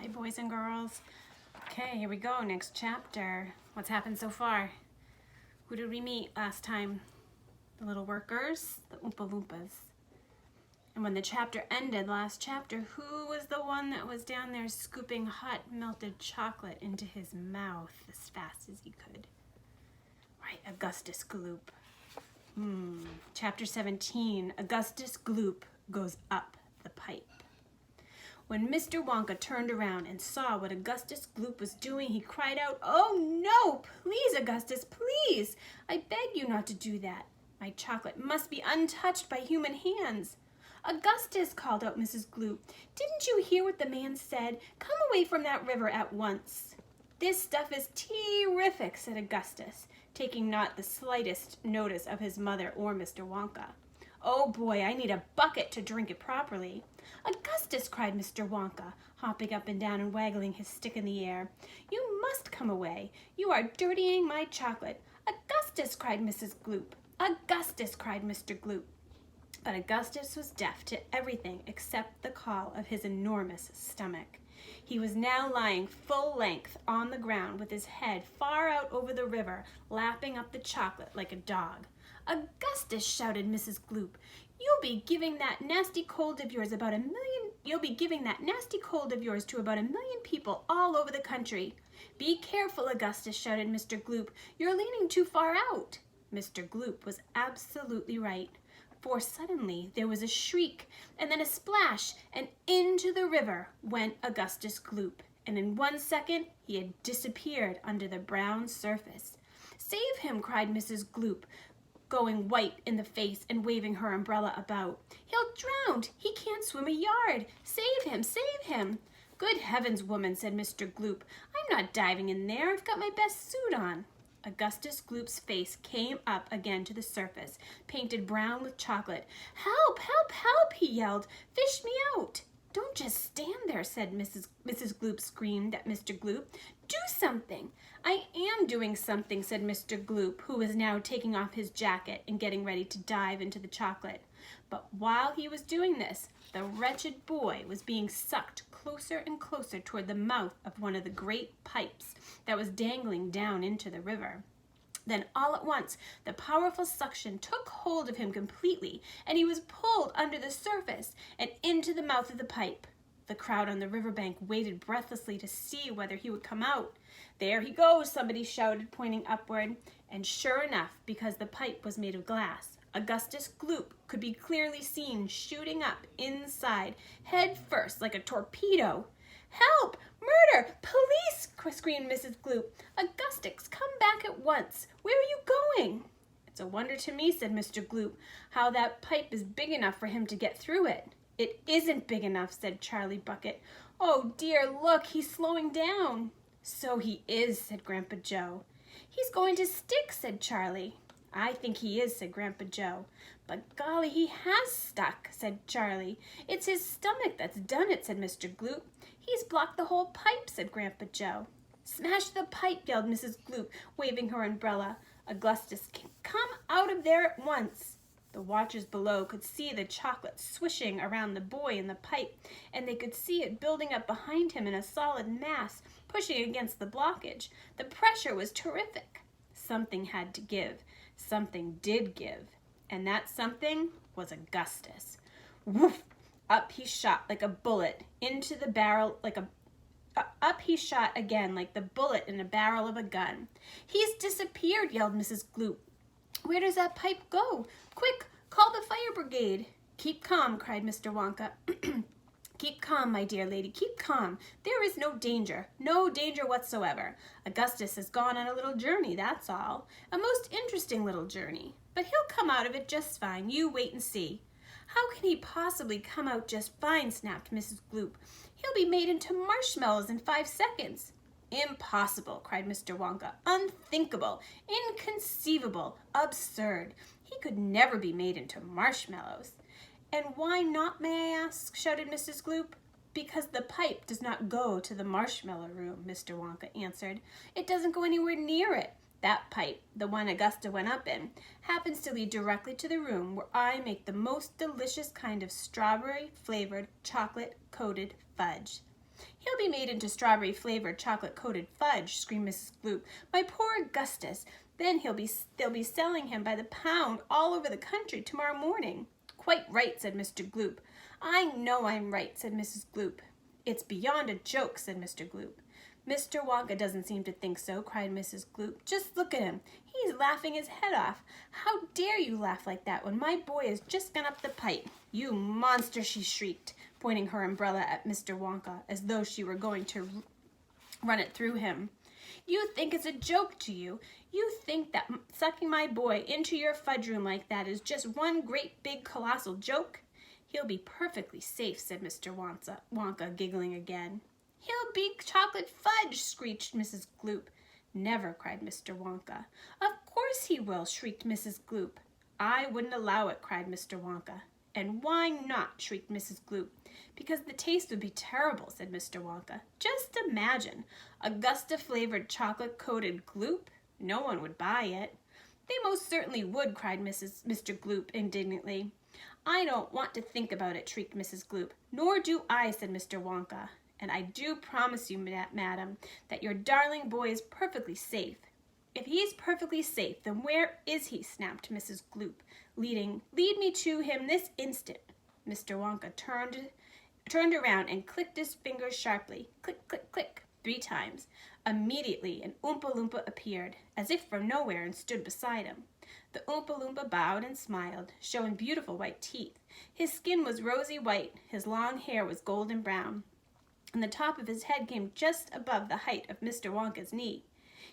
Hi, boys and girls. Okay, here we go. Next chapter. What's happened so far? Who did we meet last time? The little workers, the Oompa Loompas. And when the chapter ended, last chapter, who was the one that was down there scooping hot melted chocolate into his mouth as fast as he could? Right, Augustus Gloop. Chapter 17, Augustus Gloop goes up the pipe. When Mr. Wonka turned around and saw what Augustus Gloop was doing, he cried out, "Oh no, please, Augustus, please! I beg you not to do that. My chocolate must be untouched by human hands." "Augustus," called out Mrs. Gloop, "didn't you hear what the man said? Come away from that river at once." "This stuff is terrific," said Augustus, taking not the slightest notice of his mother or Mr. Wonka. "Oh boy, I need a bucket to drink it properly." "Augustus," cried Mr. Wonka, hopping up and down and waggling his stick in the air, "you must come away. You are dirtying my chocolate." "Augustus," cried Mrs. Gloop. "Augustus," cried Mr. Gloop. But Augustus was deaf to everything except the call of his enormous stomach. He was now lying full length on the ground with his head far out over the river, lapping up the chocolate like a dog. "Augustus," shouted Mrs. Gloop, "you'll be giving that nasty cold of yours to about 1,000,000 people all over the country." "Be careful, Augustus," shouted Mr. Gloop. "You're leaning too far out." Mr. Gloop was absolutely right, for suddenly there was a shriek and then a splash, and into the river went Augustus Gloop, and in 1 second he had disappeared under the brown surface. "Save him," cried Mrs. Gloop, going white in the face and waving her umbrella about. "He'll drown! He can't swim a yard! Save him! Save him!" "Good heavens, woman," said Mr. Gloop, "I'm not diving in there. I've got my best suit on." Augustus Gloop's face came up again to the surface, painted brown with chocolate. "Help! Help! Help!" he yelled. "Fish me out!" "Don't just stand there," said Mrs. Gloop screamed at Mr. Gloop. "Do something." "I am doing something," said Mr. Gloop, who was now taking off his jacket and getting ready to dive into the chocolate. But while he was doing this, the wretched boy was being sucked closer and closer toward the mouth of one of the great pipes that was dangling down into the river. Then all at once, the powerful suction took hold of him completely, and he was pulled under the surface and into the mouth of the pipe. The crowd on the riverbank waited breathlessly to see whether he would come out. "There he goes," somebody shouted, pointing upward. And sure enough, because the pipe was made of glass, Augustus Gloop could be clearly seen shooting up inside, head first like a torpedo. "Help! Murder! Police!" screamed Mrs. Gloop. "Augustus, come back at once. Where are you going?" "It's a wonder to me," said Mr. Gloop, "how that pipe is big enough for him to get through it." "It isn't big enough," said Charlie Bucket. "Oh dear, look, he's slowing down." "So he is," said Grandpa Joe. "He's going to stick," said Charlie. "I think he is," said Grandpa Joe. "But golly, he has stuck," said Charlie. "It's his stomach that's done it," said Mr. Gloop. "He's blocked the whole pipe," said Grandpa Joe. "Smash the pipe," yelled Mrs. Gloop, waving her umbrella. "Augustus, come out of there at once." The watchers below could see the chocolate swishing around the boy in the pipe, and they could see it building up behind him in a solid mass, pushing against the blockage. The pressure was terrific. Something had to give. Something did give. And that something was Augustus. Woof! Up he shot like a bullet into the barrel, up he shot again like the bullet in a barrel of a gun. "He's disappeared," yelled Mrs. Gloop. "Where does that pipe go? Quick, call the fire brigade." "Keep calm," cried Mr. Wonka. "Keep calm, my dear lady, keep calm. There is no danger whatsoever. Augustus has gone on a little journey, that's all. A most interesting little journey. But he'll come out of it just fine. You wait and see." "How can he possibly come out just fine?" snapped Mrs. Gloop. "He'll be made into marshmallows in 5 seconds." "Impossible," cried Mr. Wonka. "Unthinkable, inconceivable, absurd. He could never be made into marshmallows." "And why not, may I ask?" shouted Mrs. Gloop. "Because the pipe does not go to the marshmallow room," Mr. Wonka answered. "It doesn't go anywhere near it. That pipe, the one Augusta went up in, happens to lead directly to the room where I make the most delicious kind of strawberry-flavored chocolate-coated fudge." He'll be made into strawberry-flavored chocolate-coated fudge, screamed Mrs. Gloop. My poor Augustus! Then they'll be selling him by the pound all over the country tomorrow morning. Quite right, said Mr. Gloop. I know I'm right, said Mrs. Gloop. It's beyond a joke, said Mr. Gloop. Mr. Wonka doesn't seem to think so, cried Mrs. Gloop. Just look at him. He's laughing his head off. How dare you laugh like that when my boy has just gone up the pipe? You monster, she shrieked, pointing her umbrella at Mr. Wonka as though she were going to run it through him. You think it's a joke to you? You think that sucking my boy into your fudge room like that is just one great big colossal joke? He'll be perfectly safe, said Mr. Wonka, giggling again. He'll be chocolate fudge, screeched Mrs. Gloop. Never, cried Mr. Wonka. Of course he will, shrieked Mrs. Gloop. I wouldn't allow it, cried Mr. Wonka. And why not, shrieked Mrs. Gloop. Because the taste would be terrible, said Mr. Wonka. Just imagine, Augusta-flavored chocolate-coated Gloop. No one would buy it. They most certainly would, cried Mr. Gloop indignantly. I don't want to think about it, shrieked Mrs. Gloop. Nor do I, said Mr. Wonka. And I do promise you, madam, that your darling boy is perfectly safe. If he's perfectly safe, then where is he? Snapped Mrs. Gloop, lead me to him this instant. Mr. Wonka turned around and clicked his fingers sharply. Click, click, click, 3 times. Immediately, an Oompa Loompa appeared, as if from nowhere, and stood beside him. The Oompa Loompa bowed and smiled, showing beautiful white teeth. His skin was rosy white, his long hair was golden brown, and the top of his head came just above the height of Mr. Wonka's knee.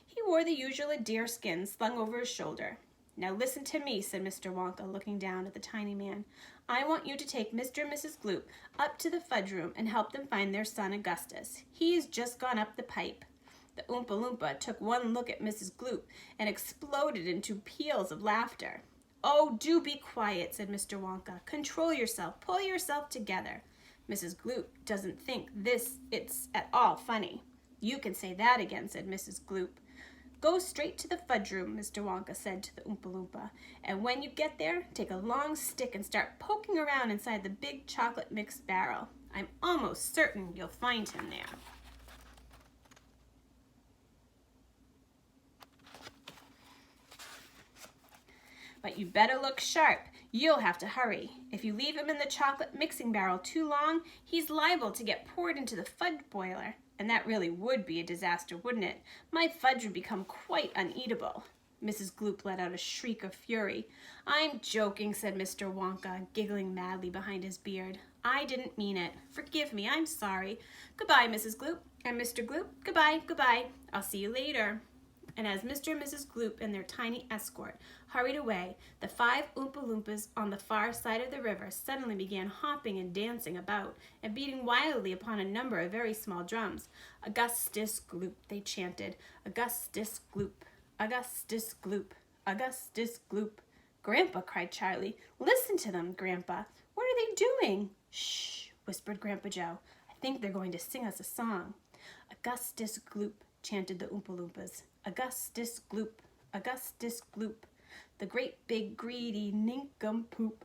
He wore the usual deer skin slung over his shoulder. Now listen to me, said Mr. Wonka, looking down at the tiny man. I want you to take Mr. and Mrs. Gloop up to the fudge room and help them find their son Augustus. He's just gone up the pipe. The Oompa Loompa took one look at Mrs. Gloop and exploded into peals of laughter. Oh, do be quiet, said Mr. Wonka. Control yourself. Pull yourself together. Mrs. Gloop doesn't think it's at all funny. You can say that again, said Mrs. Gloop. Go straight to the fudge room, Mr. Wonka said to the Oompa Loompa, and when you get there, take a long stick and start poking around inside the big chocolate mix barrel. I'm almost certain you'll find him there. But you better look sharp. You'll have to hurry. If you leave him in the chocolate mixing barrel too long, he's liable to get poured into the fudge boiler. And that really would be a disaster, wouldn't it? My fudge would become quite uneatable. Mrs. Gloop let out a shriek of fury. I'm joking, said Mr. Wonka, giggling madly behind his beard. I didn't mean it. Forgive me, I'm sorry. Goodbye, Mrs. Gloop. And Mr. Gloop, goodbye, goodbye. I'll see you later. And as Mr. and Mrs. Gloop and their tiny escort hurried away, the 5 Oompa Loompas on the far side of the river suddenly began hopping and dancing about and beating wildly upon a number of very small drums. Augustus Gloop, they chanted. Augustus Gloop, Augustus Gloop, Augustus Gloop. Grandpa, cried Charlie. Listen to them, Grandpa. What are they doing? Shh, whispered Grandpa Joe. I think they're going to sing us a song. Augustus Gloop, chanted the Oompa Loompas. Augustus Gloop, Augustus Gloop, the great big greedy nincompoop.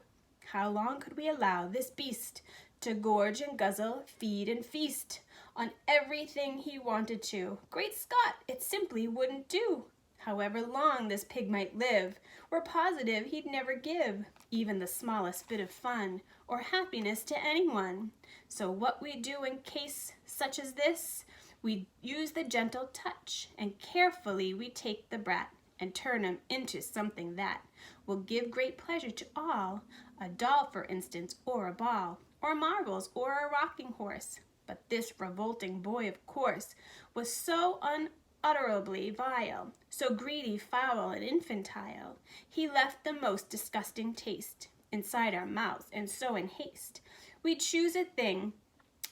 How long could we allow this beast to gorge and guzzle, feed and feast on everything he wanted to? Great Scott, it simply wouldn't do. However long this pig might live, we're positive he'd never give even the smallest bit of fun or happiness to anyone. So what we do in case such as this, we use the gentle touch, and carefully we take the brat and turn him into something that will give great pleasure to all, a doll, for instance, or a ball, or marbles, or a rocking horse. But this revolting boy, of course, was so unutterably vile, so greedy, foul, and infantile, he left the most disgusting taste inside our mouths, and so in haste we choose a thing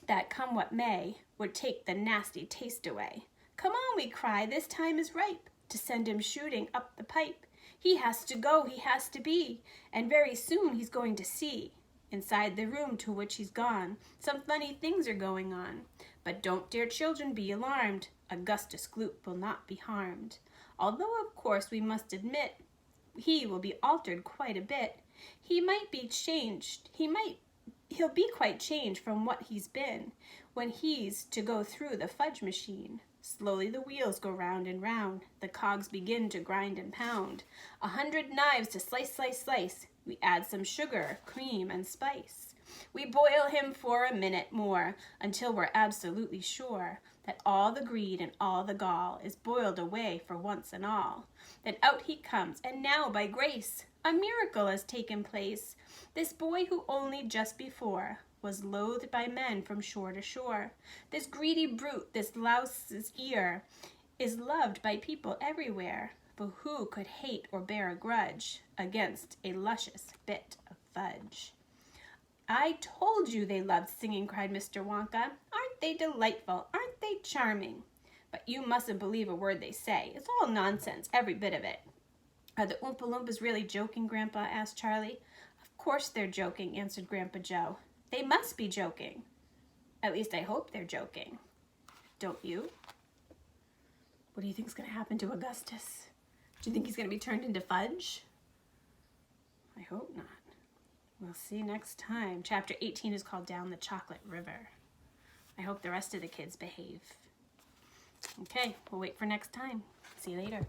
that, come what may, would take the nasty taste away. Come on, we cry, this time is ripe to send him shooting up the pipe. He has to go, he has to be, and very soon he's going to see, inside the room to which he's gone, some funny things are going on. But don't, dear children, be alarmed. Augustus Gloop will not be harmed. Although, of course, we must admit he will be altered quite a bit. He'll be quite changed from what he's been when he's to go through the fudge machine. Slowly the wheels go round and round, the cogs begin to grind and pound. 100 knives to slice, slice, slice. We add some sugar, cream, and spice. We boil him for a minute more, until we're absolutely sure that all the greed and all the gall is boiled away for once and all. Then out he comes, and now by grace, a miracle has taken place. This boy who only just before was loathed by men from shore to shore. This greedy brute, this louse's ear, is loved by people everywhere. But who could hate or bear a grudge against a luscious bit of fudge? I told you they loved singing, cried Mr. Wonka. Aren't they delightful? Aren't they charming? But you mustn't believe a word they say. It's all nonsense, every bit of it. Are the Oompa Loompas really joking, Grandpa? Asked Charlie. Of course they're joking, answered Grandpa Joe. They must be joking. At least I hope they're joking. Don't you? What do you think is going to happen to Augustus? Do you think he's going to be turned into fudge? I hope not. We'll see next time. Chapter 18 is called Down the Chocolate River. I hope the rest of the kids behave. Okay, we'll wait for next time. See you later.